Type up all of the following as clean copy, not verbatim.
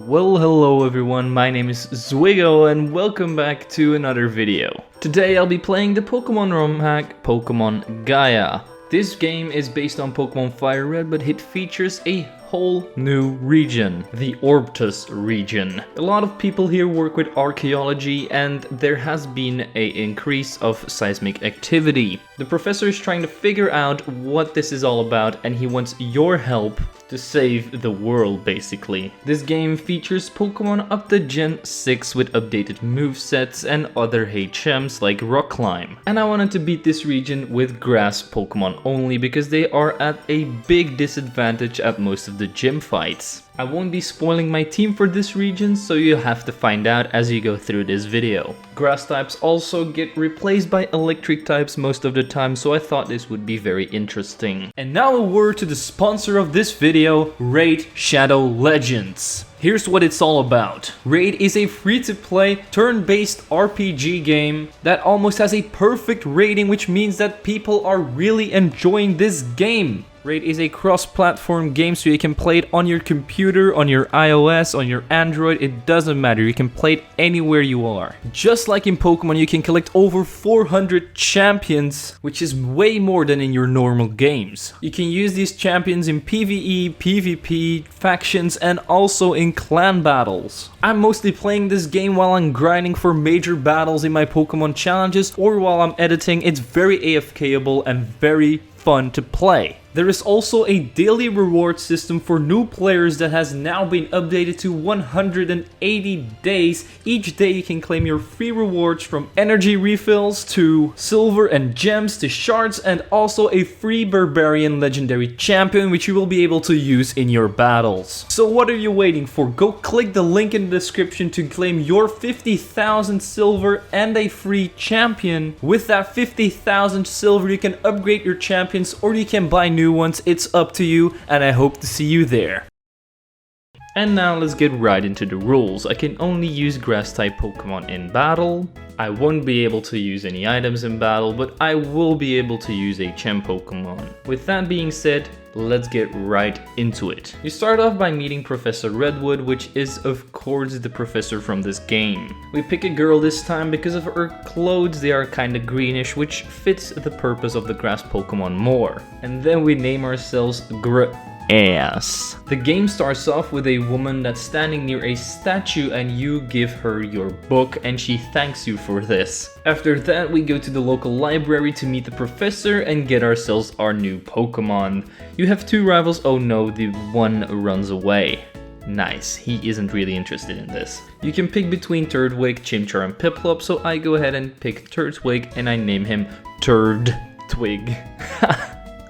Well, hello everyone, my name is Zwigo and welcome back to another video. Today I'll be playing the Pokemon ROM hack, Pokemon Gaia. This game is based on Pokemon Fire Red, but it features a whole new region, the Orptus region. A lot of people here work with archaeology and there has been an increase of seismic activity. The professor is trying to figure out what this is all about and he wants your help to save the world, basically. This game features Pokemon up to Gen 6 with updated movesets and other HMs like Rock Climb. And I wanted to beat this region with grass Pokemon only because they are at a big disadvantage at most of the gym fights. I won't be spoiling my team for this region, so you'll have to find out as you go through this video. Grass types also get replaced by electric types most of the time, so I thought this would be very interesting. And now a word to the sponsor of this video, Raid Shadow Legends. Here's what it's all about. Raid is a free-to-play, turn-based RPG game that almost has a perfect rating, which means that people are really enjoying this game. Raid is a cross-platform game, so you can play it on your computer, on your iOS, on your Android, it doesn't matter, you can play it anywhere you are. Just like in Pokemon, you can collect over 400 champions, which is way more than in your normal games. You can use these champions in PvE, PvP, factions, and also in clan battles. I'm mostly playing this game while I'm grinding for major battles in my Pokemon challenges, or while I'm editing. It's very AFKable and very fun to play. There is also a daily reward system for new players that has now been updated to 180 days. Each day you can claim your free rewards, from energy refills to silver and gems to shards, and also a free barbarian legendary champion which you will be able to use in your battles. So what are you waiting for? Go click the link in the description to claim your 50,000 silver and a free champion. With that 50,000 silver you can upgrade your champions or you can buy new ones. It's up to you, and I hope to see you there. And now let's get right into the rules. I can only use grass type Pokemon in battle. I won't be able to use any items in battle, but I will be able to use a Chem Pokemon. With that being said, let's get right into it. You start off by meeting Professor Redwood, which is of course the professor from this game. We pick a girl this time because of her clothes. They are kinda greenish, which fits the purpose of the grass Pokemon more. And then we name ourselves Ass. The game starts off with a woman that's standing near a statue and you give her your book and she thanks you for this. After that we go to the local library to meet the professor and get ourselves our new Pokemon. You have two rivals. Oh no, the one runs away. Nice, he isn't really interested in this. You can pick between Turtwig, Chimchar and Piplup, so I go ahead and pick Turtwig and I name him Turd-Twig.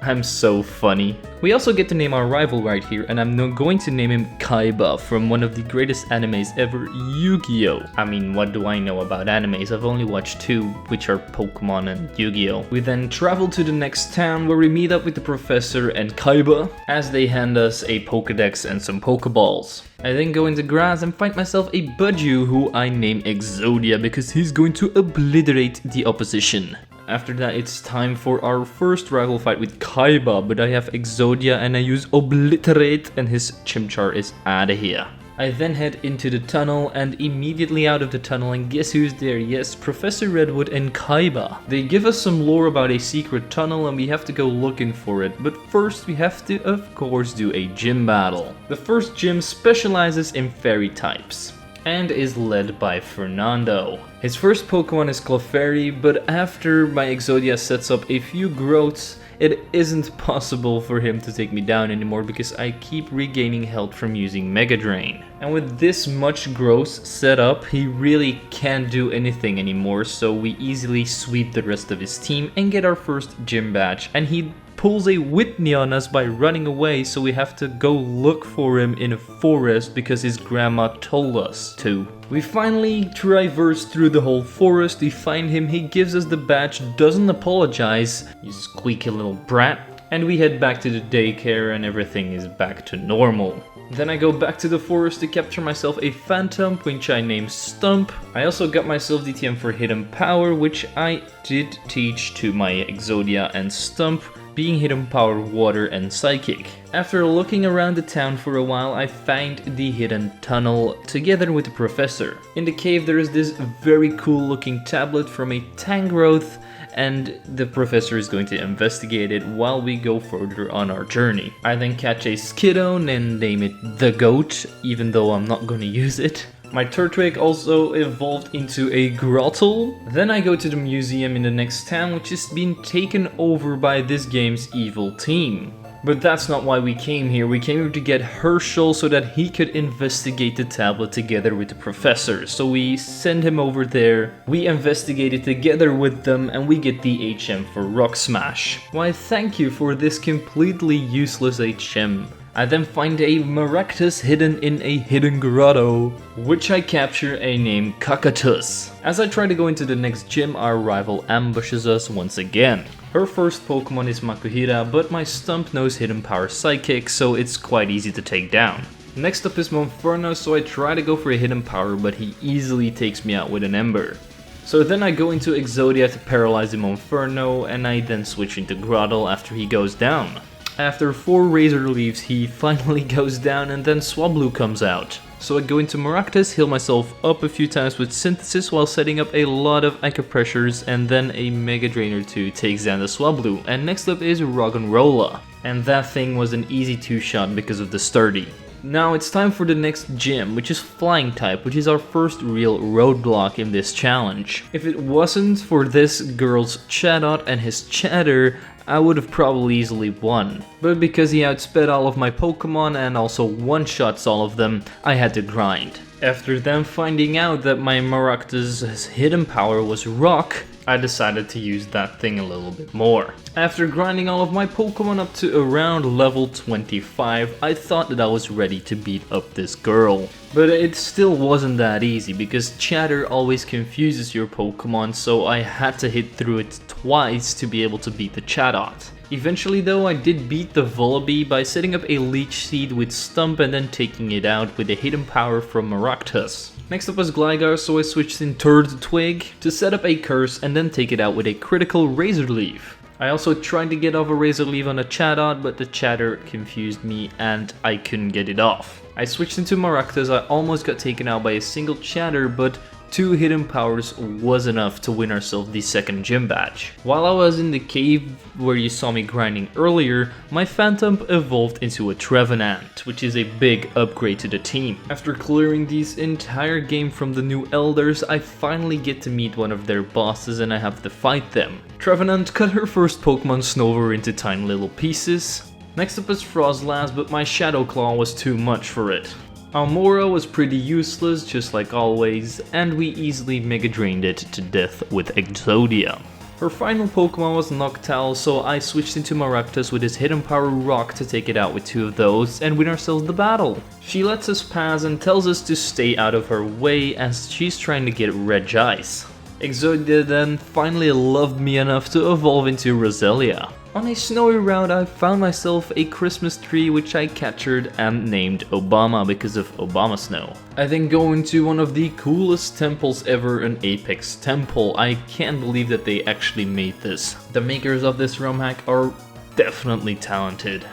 I'm so funny. We also get to name our rival right here, and I'm going to name him Kaiba from one of the greatest animes ever, Yu-Gi-Oh! I mean, what do I know about animes? I've only watched two, which are Pokemon and Yu-Gi-Oh! We then travel to the next town where we meet up with the professor and Kaiba as they hand us a Pokedex and some Pokeballs. I then go into grass and find myself a Budgie who I name Exodia because he's going to obliterate the opposition. After that, it's time for our first rival fight with Kaiba, but I have Exodia and I use Obliterate and his Chimchar is outta here. I then head into the tunnel and immediately out of the tunnel, and guess who's there? Yes, Professor Redwood and Kaiba. They give us some lore about a secret tunnel and we have to go looking for it, but first we have to of course do a gym battle. The first gym specializes in fairy types and is led by Fernando. His first Pokemon is Clefairy, but after my Exodia sets up a few growths, it isn't possible for him to take me down anymore because I keep regaining health from using Mega Drain. And with this much growth set up, he really can't do anything anymore, so we easily sweep the rest of his team and get our first gym badge. And he pulls a Whitney on us by running away, so we have to go look for him in a forest because his grandma told us to. We finally traverse through the whole forest, we find him, he gives us the badge, doesn't apologize, you squeaky little brat, and we head back to the daycare and everything is back to normal. Then I go back to the forest to capture myself a Phantom, which I named Stump. I also got myself DTM for Hidden Power, which I did teach to my Exodia and Stump, being hidden power, water and psychic. After looking around the town for a while, I find the hidden tunnel together with the professor. In the cave there is this very cool looking tablet from a Tangrowth, and the professor is going to investigate it while we go further on our journey. I then catch a Skidone and name it the Goat, even though I'm not going to use it. My Turtwig also evolved into a Grottle. Then I go to the museum in the next town, which is being taken over by this game's evil team. But that's not why we came here. We came here to get Herschel so that he could investigate the tablet together with the professor. So we send him over there, we investigate it together with them, and we get the HM for Rock Smash. Why, thank you for this completely useless HM. I then find a Maractus hidden in a hidden grotto, which I capture and name Cockatoo. As I try to go into the next gym, our rival ambushes us once again. Her first Pokemon is Makuhira, but my Stump knows hidden power Psychic, so it's quite easy to take down. Next up is Monferno, so I try to go for a hidden power, but he easily takes me out with an Ember. So then I go into Exodia to paralyze the Monferno, and I then switch into Grottle after he goes down. After 4 Razor Leaves, he finally goes down and then Swablu comes out. So I go into Maractus, heal myself up a few times with Synthesis while setting up a lot of Acupressures, and then a Mega Drainer 2 takes down the Swablu. And next up is Roggenrola. And that thing was an easy 2-shot because of the Sturdy. Now it's time for the next gym, which is Flying type, which is our first real roadblock in this challenge. If it wasn't for this girl's Chatot and his Chatter, I would have probably easily won. But because he outsped all of my Pokemon and also one-shots all of them, I had to grind. After them finding out that my Maractus' hidden power was Rock, I decided to use that thing a little bit more. After grinding all of my Pokemon up to around level 25, I thought that I was ready to beat up this girl. But it still wasn't that easy because Chatter always confuses your Pokemon, so I had to hit through it twice to be able to beat the Chatot. Eventually though, I did beat the Vullaby by setting up a Leech Seed with Stump and then taking it out with a hidden power from Maractus. Next up was Gligar, so I switched in Turtwig to set up a Curse and then take it out with a critical Razor Leaf. I also tried to get off a Razor Leaf on a Chatot, but the Chatter confused me and I couldn't get it off. I switched into Maractus, I almost got taken out by a single Chatter, but 2 hidden powers was enough to win ourselves the second gym badge. While I was in the cave where you saw me grinding earlier, my Phantom evolved into a Trevenant, which is a big upgrade to the team. After clearing this entire game from the new elders, I finally get to meet one of their bosses and I have to fight them. Trevenant cut her first Pokemon Snover into tiny little pieces. Next up is Frostlass, but my Shadow Claw was too much for it. Almora was pretty useless, just like always, and we easily Mega Drained it to death with Exodia. Her final Pokemon was Noctowl, so I switched into Maractus with his hidden power Rock to take it out with 2 of those and win ourselves the battle. She lets us pass and tells us to stay out of her way as she's trying to get Regice. Exodia then finally loved me enough to evolve into Roselia. On a snowy route, I found myself a Christmas tree which I captured and named Obama because of Obama Snow. I then go into one of the coolest temples ever, an Apex temple. I can't believe that they actually made this. The makers of this ROM hack are definitely talented.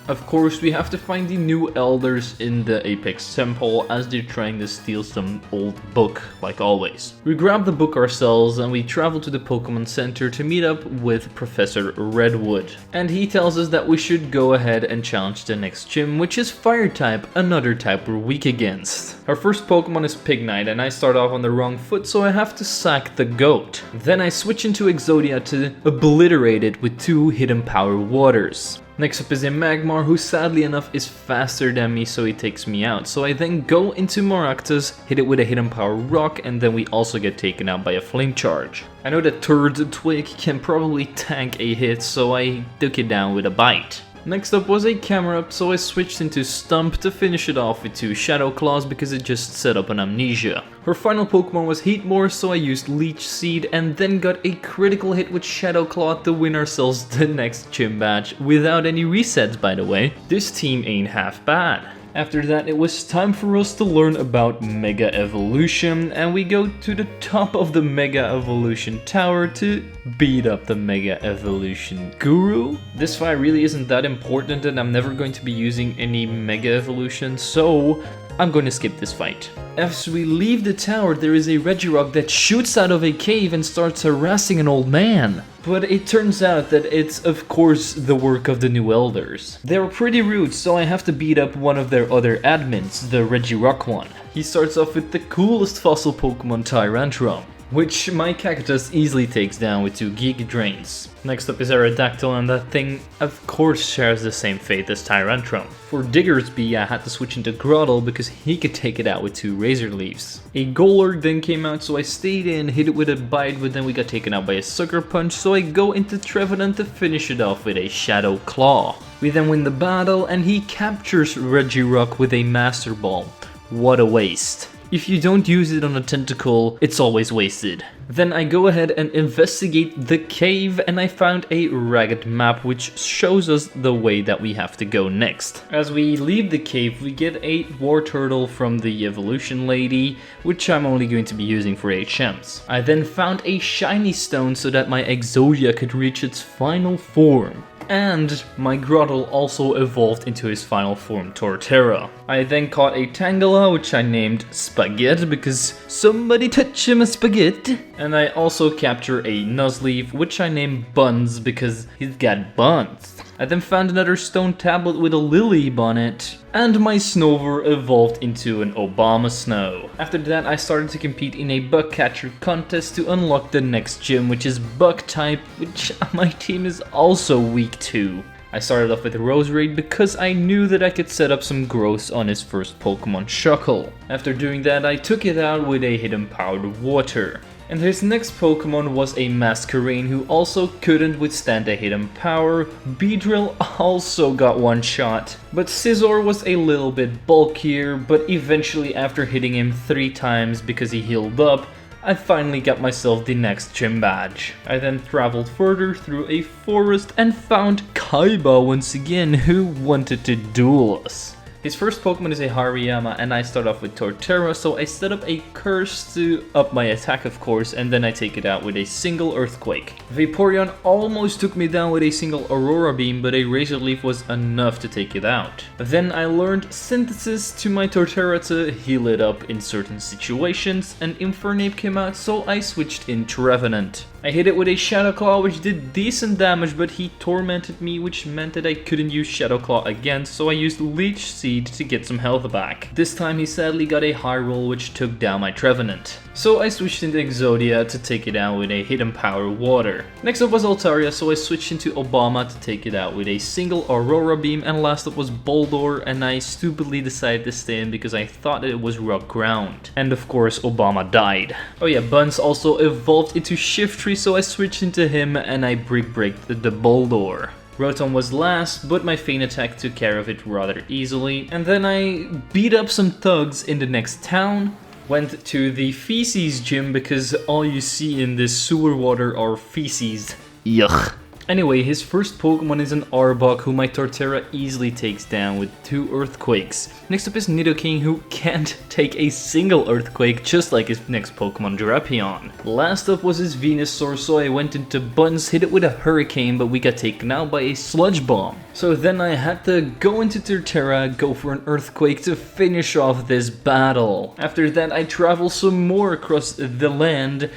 Of course, we have to find the new elders in the Apex Temple as they're trying to steal some old book, like always. We grab the book ourselves and we travel to the Pokemon Center to meet up with Professor Redwood. And he tells us that we should go ahead and challenge the next gym, which is Fire type, another type we're weak against. Our first Pokemon is Pignite and I start off on the wrong foot, so I have to sack the goat. Then I switch into Exodia to obliterate it with 2 hidden power waters. Next up is a Magmar who sadly enough is faster than me, so he takes me out. So I then go into Maractus, hit it with a hidden power Rock, and then we also get taken out by a Flame Charge. I know that Turtwig can probably tank a hit, so I took it down with a Bite. Next up was a Camerupt, so I switched into Stump to finish it off with 2 Shadow Claws because it just set up an Amnesia. Her final Pokemon was Heatmor, so I used Leech Seed and then got a critical hit with Shadow Claw to win ourselves the next gym badge without any resets, by the way. This team ain't half bad. After that, it was time for us to learn about Mega Evolution, and we go to the top of the Mega Evolution Tower to beat up the Mega Evolution Guru. This fight really isn't that important, and I'm never going to be using any Mega Evolution, so I'm going to skip this fight. As we leave the tower, there is a Regirock that shoots out of a cave and starts harassing an old man. But it turns out that it's of course the work of the new elders. They're pretty rude, so I have to beat up one of their other admins, the Regirock one. He starts off with the coolest fossil Pokemon Tyrantrum, which my Cactus easily takes down with 2 Giga Drains. Next up is Aerodactyl, and that thing of course shares the same fate as Tyrantrum. For Diggersby I had to switch into Grottle because he could take it out with 2 Razor Leaves. A Golurk then came out, so I stayed in, hit it with a Bite, but then we got taken out by a Sucker Punch, so I go into Trevenant to finish it off with a Shadow Claw. We then win the battle and he captures Regirock with a Master Ball. What a waste. If you don't use it on a tentacle, it's always wasted. Then I go ahead and investigate the cave, and I found a ragged map which shows us the way that we have to go next. As we leave the cave, we get a War Turtle from the Evolution Lady, which I'm only going to be using for HMs. I then found a shiny stone so that my Exodia could reach its final form. And my Grottle also evolved into his final form, Torterra. I then caught a Tangela, which I named Spaghetti because somebody touch him a spaghetti. And I also capture a Nuzleaf, which I named Buns because he's got buns. I then found another stone tablet with a Lily on it, and my Snover evolved into an Obama Snow. After that, I started to compete in a Bug Catcher contest to unlock the next gym, which is Bug type, which my team is also weak to. I started off with Roserade because I knew that I could set up some growth on his first Pokemon Shuckle. After doing that, I took it out with a Hidden Powered Water. And his next Pokemon was a Masquerain who also couldn't withstand a hidden power. Beedrill also got one shot, but Scizor was a little bit bulkier, but eventually after hitting him 3 times because he healed up, I finally got myself the next gym badge. I then traveled further through a forest and found Kaiba once again, who wanted to duel us. His first Pokemon is a Hariyama, and I start off with Torterra, so I set up a Curse to up my attack of course, and then I take it out with a single Earthquake. Vaporeon almost took me down with a single Aurora Beam, but a Razor Leaf was enough to take it out. Then I learned Synthesis to my Torterra to heal it up in certain situations, and Infernape came out, so I switched in Trevenant. I hit it with a Shadow Claw, which did decent damage, but he tormented me, which meant that I couldn't use Shadow Claw again, so I used Leech Seed to get some health back. This time he sadly got a High Roll, which took down my Trevenant. So I switched into Exodia to take it out with a Hidden Power Water. Next up was Altaria, so I switched into Obama to take it out with a single Aurora Beam, and last up was Boldore, and I stupidly decided to stay in because I thought that it was Rock Ground. And of course Obama died. Oh yeah, Buns also evolved into Shiftry, so I switched into him and I Brick-Breaked the Boldore. Rotom was last, but my Feint attack took care of it rather easily. And then I beat up some thugs in the next town. Went to the Feces gym because all you see in this sewer water are feces. Yuck. Anyway, his first Pokemon is an Arbok, who my Torterra easily takes down with 2 Earthquakes. Next up is Nidoking, who can't take a single Earthquake, just like his next Pokemon Drapion. Last up was his Venusaur, so I went into Buns, hit it with a Hurricane, but we got taken out by a Sludge Bomb. So then I had to go into Torterra, go for an Earthquake to finish off this battle. After that I travel some more across the land,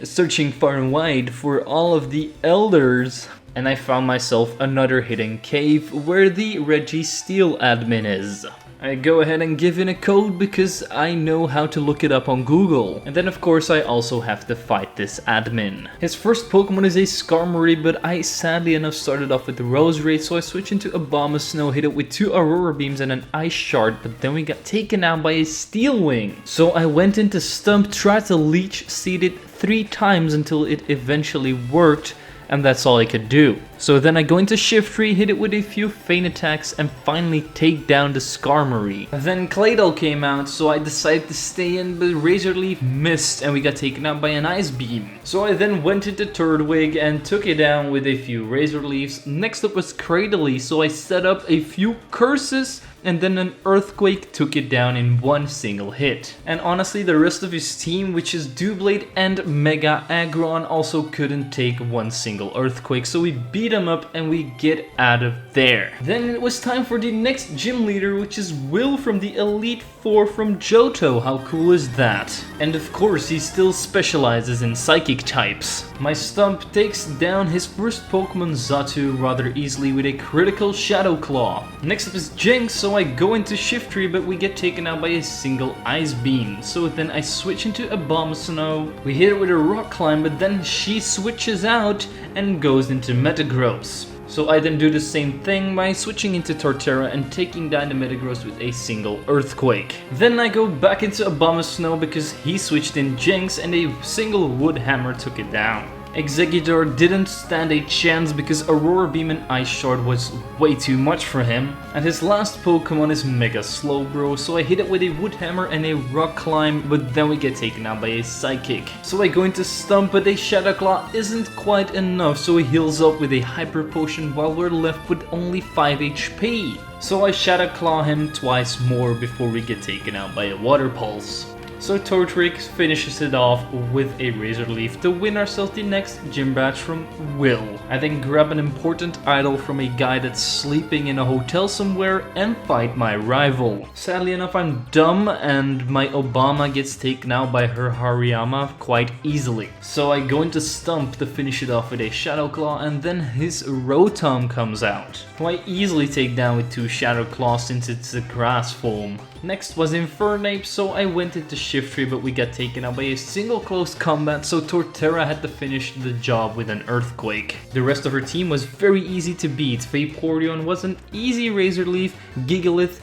searching far and wide for all of the elders. And I found myself another hidden cave where the Registeel admin is. I go ahead and give in a code because I know how to look it up on Google. And then of course I also have to fight this admin. His first Pokemon is a Skarmory, but I sadly enough started off with the Roserade, so I switched into Abomasnow, hit it with 2 Aurora Beams and an Ice Shard, but then we got taken out by a Steel Wing. So I went into Stump, tried to Leech Seed it 3 times until it eventually worked, and that's all I could do. So then I go into shift tree, hit it with a few feint attacks, and finally take down the Skarmory. Then Claydol came out, so I decided to stay in, but Razor Leaf missed and we got taken out by an Ice Beam. So I then went into Turtwig and took it down with a few Razor Leaves. Next up was Cradily, so I set up a few curses and then an Earthquake took it down in one single hit. And honestly, the rest of his team, which is Doublade and Mega Aggron, also couldn't take one single Earthquake, so we beat him up and we get out of there. Then it was time for the next gym leader, which is Will from the Elite Four from Johto. How cool is that? And of course, he still specializes in Psychic types. My Stump takes down his first Pokemon Xatu rather easily with a critical Shadow Claw. Next up is Jinx, so I go into Shift Tree, but we get taken out by a single Ice Beam. So then I switch into Abomasnow. We hit it with a Rock Climb, but then she switches out and goes into Metagross. So I then do the same thing by switching into Torterra and taking down the Metagross with a single Earthquake. Then I go back into Abomasnow because he switched in Jinx and a single Wood Hammer took it down. Exeggutor didn't stand a chance because Aurora Beam and Ice Shard was way too much for him. And his last Pokemon is Mega Slowbro, so I hit it with a Wood Hammer and a Rock Climb, but then we get taken out by a Psychic. So I go into Stump, but a Shadow Claw isn't quite enough, so he heals up with a Hyper Potion while we're left with only 5 HP. So I Shadow Claw him twice more before we get taken out by a Water Pulse. So Tortwig finishes it off with a Razor Leaf to win ourselves the next gym badge from Will. I then grab an important idol from a guy that's sleeping in a hotel somewhere and fight my rival. Sadly enough, I'm dumb and my Obama gets taken out by her Hariyama quite easily. So I go into Stump to finish it off with a Shadow Claw, and then his Rotom comes out, who I easily take down with 2 Shadow Claws since it's a grass form. Next was Infernape, so I went into Shift Tree, but we got taken out by a single close combat, so Torterra had to finish the job with an Earthquake. The rest of her team was very easy to beat. Vaporeon was an easy Razor Leaf, Gigalith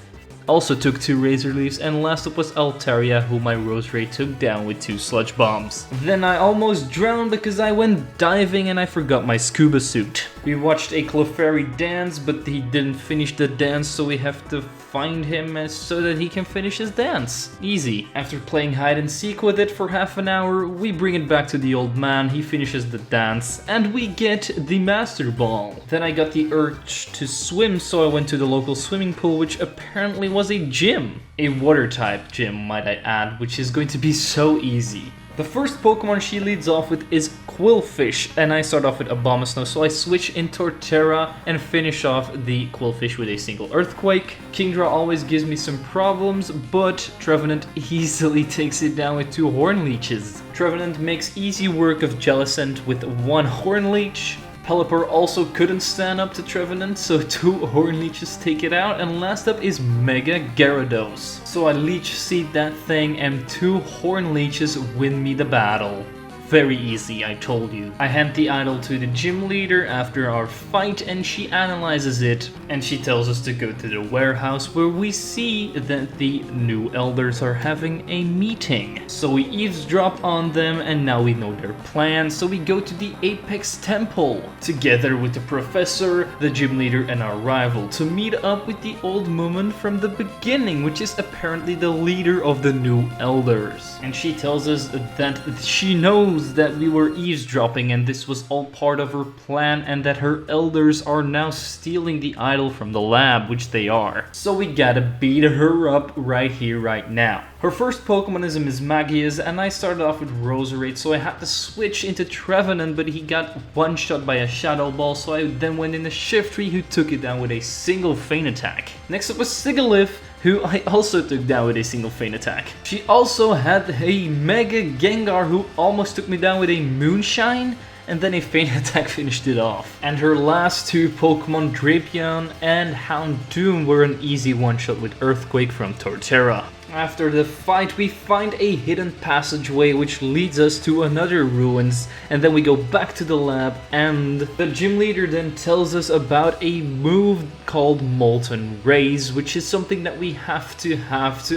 also took 2 Razor Leaves, and last up was Altaria, who my Roserade took down with 2 Sludge Bombs. Then I almost drowned because I went diving and I forgot my scuba suit. We watched a Clefairy dance, but he didn't finish the dance, so we have to find him so that he can finish his dance. Easy. After playing hide and seek with it for half an hour, we bring it back to the old man, he finishes the dance, and we get the Master Ball. Then I got the urge to swim, so I went to the local swimming pool, which apparently was a gym. A water type gym, might I add, which is going to be so easy. The first Pokemon she leads off with is Quillfish, and I start off with Abomasnow, so I switch in Torterra and finish off the Quillfish with a single Earthquake. Kingdra always gives me some problems, but Trevenant easily takes it down with 2 Horn Leeches. Trevenant makes easy work of Jellicent with 1 Horn Leech. Pelipper also couldn't stand up to Trevenant, so 2 Horn Leeches take it out, and last up is Mega Gyarados. So I Leech Seed that thing and 2 Horn Leeches win me the battle. Very easy, I told you. I hand the idol to the gym leader after our fight and she analyzes it and she tells us to go to the warehouse where we see that the new elders are having a meeting. So we eavesdrop on them and now we know their plan, so we go to the Apex Temple together with the professor, the gym leader and our rival to meet up with the old woman from the beginning, which is apparently the leader of the new elders. And she tells us that she knows that we were eavesdropping and this was all part of her plan and that her elders are now stealing the idol from the lab, which they are. So we gotta beat her up right here, right now. Her first Pokemon is a Mismagius and I started off with Roserade, so I had to switch into Trevenant, but he got one-shot by a Shadow Ball, so I then went into Shift Tree, who took it down with a single Feint Attack. Next up was Sigilyph, who I also took down with a single Feint Attack. She also had a Mega Gengar who almost took me down with a Moonshine, and then a Feint Attack finished it off. And her last 2 Pokemon, Drapion and Houndoom, were an easy one-shot with Earthquake from Torterra. After the fight, we find a hidden passageway which leads us to another ruins, and then we go back to the lab, and the gym leader then tells us about a move called Molten Rays, which is something that we have to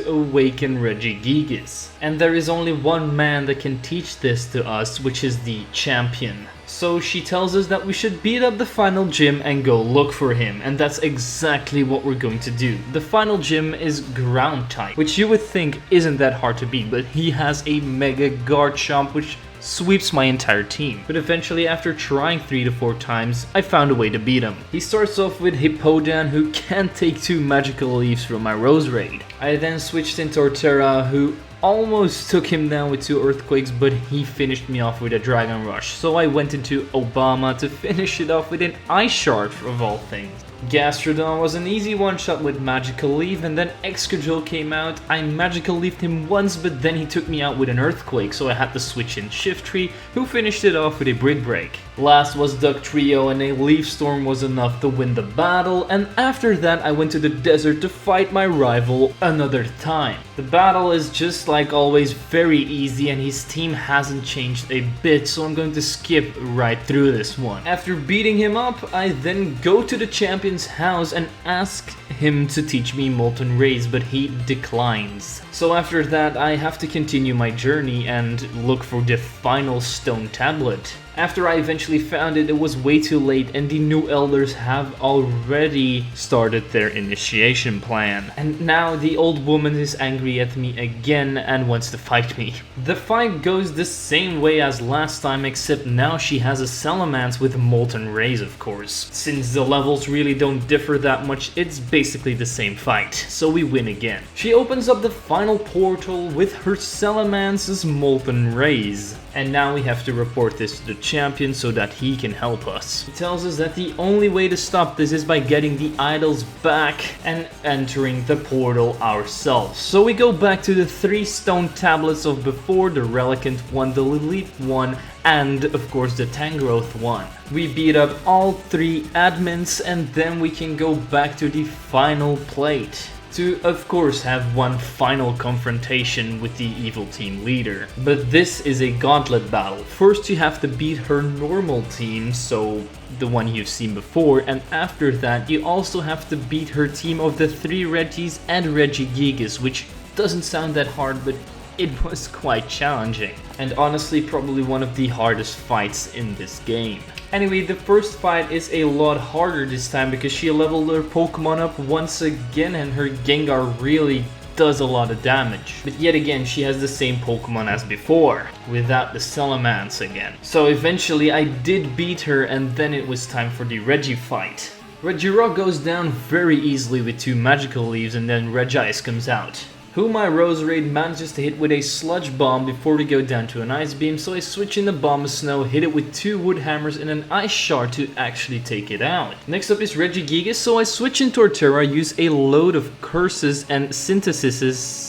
awaken Regigigas. And there is only one man that can teach this to us, which is the champion. So she tells us that we should beat up the final gym and go look for him, and that's exactly what we're going to do. The final gym is ground type, which you would think isn't that hard to beat, but he has a mega guard chomp which sweeps my entire team. But eventually, after trying 3 to 4 times, I found a way to beat him. He starts off with Hippodan, who can't take 2 magical leaves from my Rose Raid. I then switched in Torterra, who almost took him down with 2 earthquakes, but he finished me off with a Dragon Rush. So I went into Obama to finish it off with an Ice Shard of all things. Gastrodon was an easy one-shot with Magical Leaf, and then Excadrill came out. I Magical Leafed him once, but then he took me out with an Earthquake, so I had to switch in Shiftry, who finished it off with a Brick Break. Last was Duck Trio, and a Leaf Storm was enough to win the battle, and after that I went to the desert to fight my rival another time. The battle is just like always very easy, and his team hasn't changed a bit, so I'm going to skip right through this one. After beating him up, I then go to the champion's house and ask him to teach me Molten Rays, but he declines. So after that I have to continue my journey and look for the final stone tablet. After I eventually found it, it was way too late, and the new elders have already started their initiation plan. And now the old woman is angry at me again and wants to fight me. The fight goes the same way as last time, except now she has a Salamence with Molten Rays, of course. Since the levels really don't differ that much, it's basically the same fight, so we win again. She opens up the final portal with her Salamance's Molten Rays. And now we have to report this to the champion so that he can help us. He tells us that the only way to stop this is by getting the idols back and entering the portal ourselves. So we go back to the 3 stone tablets of before, the Relicanth one, the Lilith one, and of course the Tangrowth one. We beat up all 3 admins, and then we can go back to the final plate to, of course, have one final confrontation with the evil team leader. But this is a gauntlet battle. First you have to beat her normal team, so the one you've seen before, and after that you also have to beat her team of the 3 Regis and Regigigas, which doesn't sound that hard, but it was quite challenging. And honestly, probably one of the hardest fights in this game. Anyway, the first fight is a lot harder this time because she leveled her Pokemon up once again, and her Gengar really does a lot of damage. But yet again, she has the same Pokemon as before, without the Salamence again. So eventually I did beat her, and then it was time for the Regi fight. Regirock goes down very easily with 2 magical leaves, and then Regice comes out, who my Rose Raid manages to hit with a Sludge Bomb before we go down to an Ice Beam, so I switch in the Bomb Snow, hit it with 2 Wood Hammers and an Ice Shard to actually take it out. Next up is Regigigas, so I switch in Torterra, use a load of Curses and Synthesis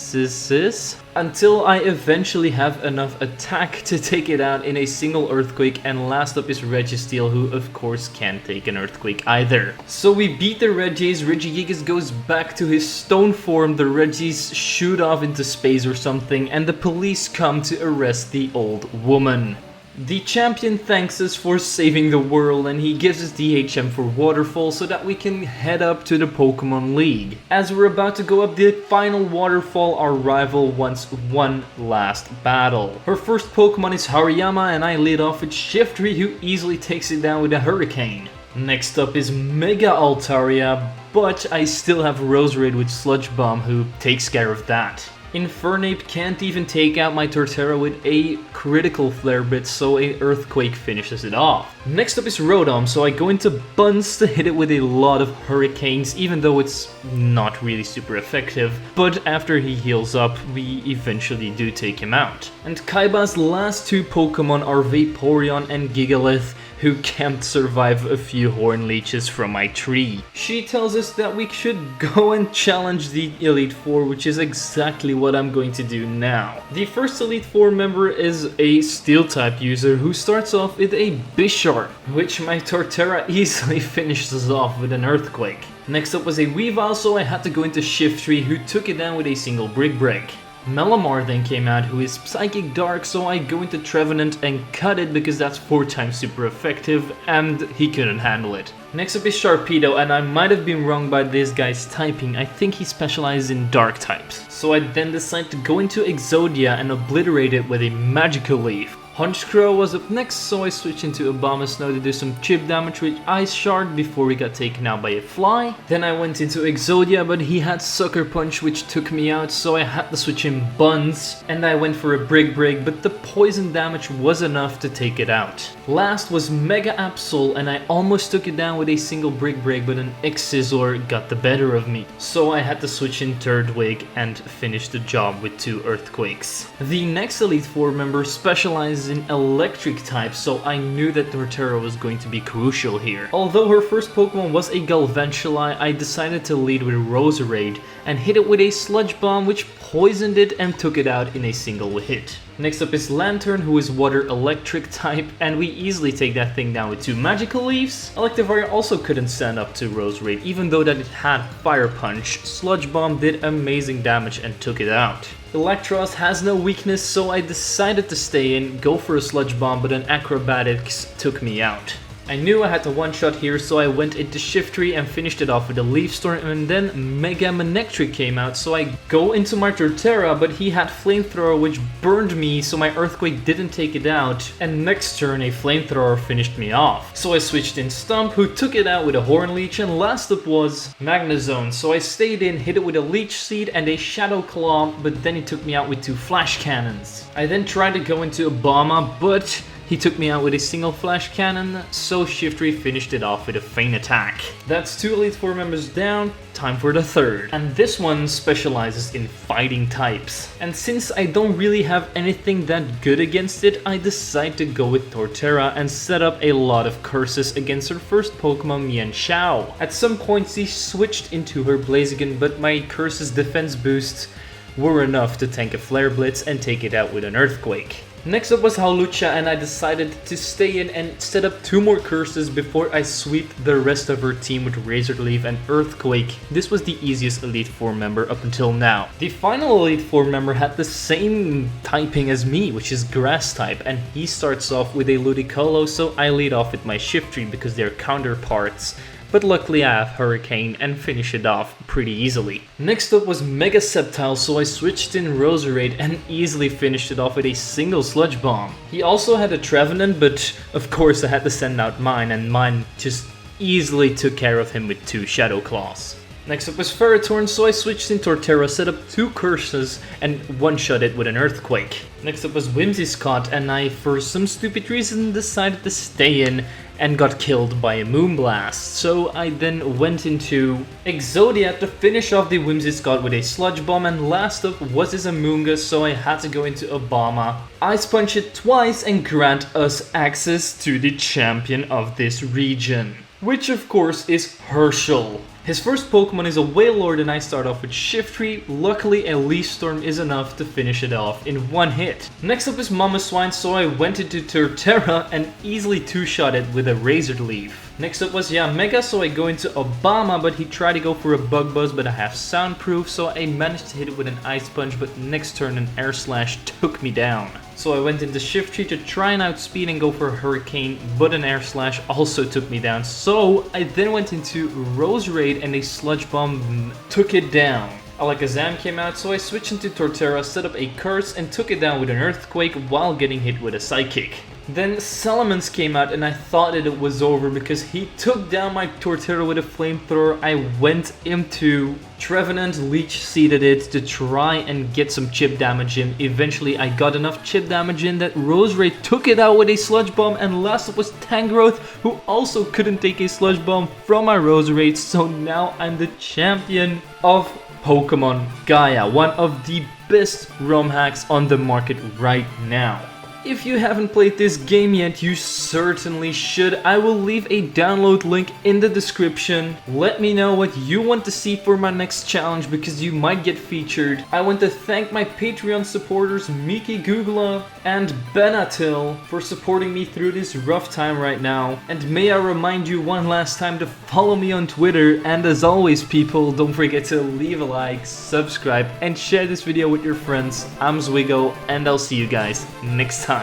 until I eventually have enough attack to take it out in a single Earthquake, and last up is Registeel, who of course can't take an Earthquake either. So we beat the Regis, Regigigas goes back to his stone form, the Regis shoot off into space or something, and the police come to arrest the old woman. The champion thanks us for saving the world, and he gives us DHM for Waterfall so that we can head up to the Pokemon League. As we're about to go up the final waterfall, our rival wants one last battle. Her first Pokemon is Hariyama, and I lead off with Shiftry, who easily takes it down with a Hurricane. Next up is Mega Altaria, but I still have Rose Raid with Sludge Bomb, who takes care of that. Infernape can't even take out my Torterra with a critical flare bit, so a Earthquake finishes it off. Next up is Rotom, so I go into Buns to hit it with a lot of Hurricanes, even though it's not really super effective. But after he heals up, we eventually do take him out. And Kaiba's last 2 Pokemon are Vaporeon and Gigalith, who can't survive a few Horn Leeches from my tree. She tells us that we should go and challenge the Elite Four, which is exactly what I'm going to do now. The first Elite Four member is a Steel-type user who starts off with a Bisharp, which my Torterra easily finishes off with an Earthquake. Next up was a Weavile, so I had to go into Shiftry, who took it down with a single Brick Break. Melamar then came out, who is Psychic Dark, so I go into Trevenant and cut it because that's 4 times super effective, and he couldn't handle it. Next up is Sharpedo, and I might have been wrong by this guy's typing. I think he specializes in dark types. So I then decide to go into Exodia and obliterate it with a Magical Leaf. Honchkrow was up next, so I switched into Obama Snow to do some chip damage with Ice Shard before we got taken out by a fly. Then I went into Exodia, but he had Sucker Punch which took me out, so I had to switch in Buns. And I went for a Brig, but the poison damage was enough to take it out. Last was Mega Absol, and I almost took it down with a single Brig, but an X-Scissor got the better of me. So I had to switch in Turtwig and finish the job with 2 Earthquakes. The next Elite Four member specializes in electric type, so I knew that Torterra was going to be crucial here. Although her first Pokemon was a Galvantula, I decided to lead with Roserade and hit it with a Sludge Bomb which poisoned it and took it out in a single hit. Next up is Lantern, who is water electric type, and we easily take that thing down with 2 magical leaves. Electivire also couldn't stand up to Roserade, even though that it had Fire Punch. Sludge Bomb did amazing damage and took it out. Electros has no weakness, so I decided to stay in, go for a Sludge Bomb, but an Acrobatics took me out. I knew I had to one-shot here, so I went into Shiftry and finished it off with a Leaf Storm, and then Mega Manectric came out, so I go into my Torterra, but he had Flamethrower which burned me, so my Earthquake didn't take it out, and next turn a Flamethrower finished me off. So I switched in Stump, who took it out with a Horn Leech, and last up was Magnezone, so I stayed in, hit it with a Leech Seed and a Shadow Claw, but then he took me out with 2 Flash Cannons. I then tried to go into Obama, but he took me out with a single Flash Cannon, so Shiftry finished it off with a Feint Attack. That's 2 Elite Four members down, time for the third. And this one specializes in fighting types. And since I don't really have anything that good against it, I decide to go with Torterra and set up a lot of curses against her first Pokemon, Mienshao. At some point she switched into her Blaziken, but my curses defense boosts were enough to tank a Flare Blitz and take it out with an Earthquake. Next up was Hawlucha, and I decided to stay in and set up 2 more curses before I sweep the rest of her team with Razor Leaf and Earthquake. This was the easiest Elite Four member up until now. The final Elite Four member had the same typing as me, which is Grass type, and he starts off with a Ludicolo, so I lead off with my Shiftry because they're counterparts. But luckily I have Hurricane and finish it off pretty easily. Next up was Mega Sceptile, so I switched in Roserade and easily finished it off with a single Sludge Bomb. He also had a Trevenant, but of course I had to send out mine, and mine just easily took care of him with 2 Shadow Claws. Next up was Ferrothorn, so I switched in Torterra, set up 2 curses and one-shot it with an Earthquake. Next up was Whimsicott, and I, for some stupid reason, decided to stay in and got killed by a Moonblast. So I then went into Exodia to finish off the Whimsicott with a Sludge Bomb, and last up was his Amoonguss, so I had to go into Obama, Ice Punch it twice and grant us access to the champion of this region, which of course is Herschel. His first Pokemon is a Wailord, and I start off with Shiftry. Luckily a Leaf Storm is enough to finish it off in 1 hit. Next up is Mamoswine, so I went into Torterra and easily 2-shot it with a Razor Leaf. Next up was Yamega, so I go into Obama, but he tried to go for a Bug Buzz, but I have Soundproof, so I managed to hit it with an Ice Punch, but next turn an Air Slash took me down. So I went into Shiftry to try and outspeed and go for a Hurricane, but an Air Slash also took me down. So I then went into Roserade and a Sludge Bomb took it down. Alakazam came out, so I switched into Torterra, set up a Curse and took it down with an Earthquake while getting hit with a Psychic. Then Salamence came out, and I thought that it was over because he took down my Torterra with a Flamethrower. I went into Trevenant, Leech Seeded it to try and get some chip damage in. Eventually I got enough chip damage in that Roserade took it out with a Sludge Bomb, and last up was Tangrowth, who also couldn't take a Sludge Bomb from my Roserade, so now I'm the champion of Pokemon Gaia, one of the best ROM hacks on the market right now. If you haven't played this game yet, you certainly should. I will leave a download link in the description. Let me know what you want to see for my next challenge because you might get featured. I want to thank my Patreon supporters Miki Googla and Benatil for supporting me through this rough time right now. And may I remind you one last time to follow me on Twitter, and as always people, don't forget to leave a like, subscribe and share this video with your friends. I'm Zwigo and I'll see you guys next time.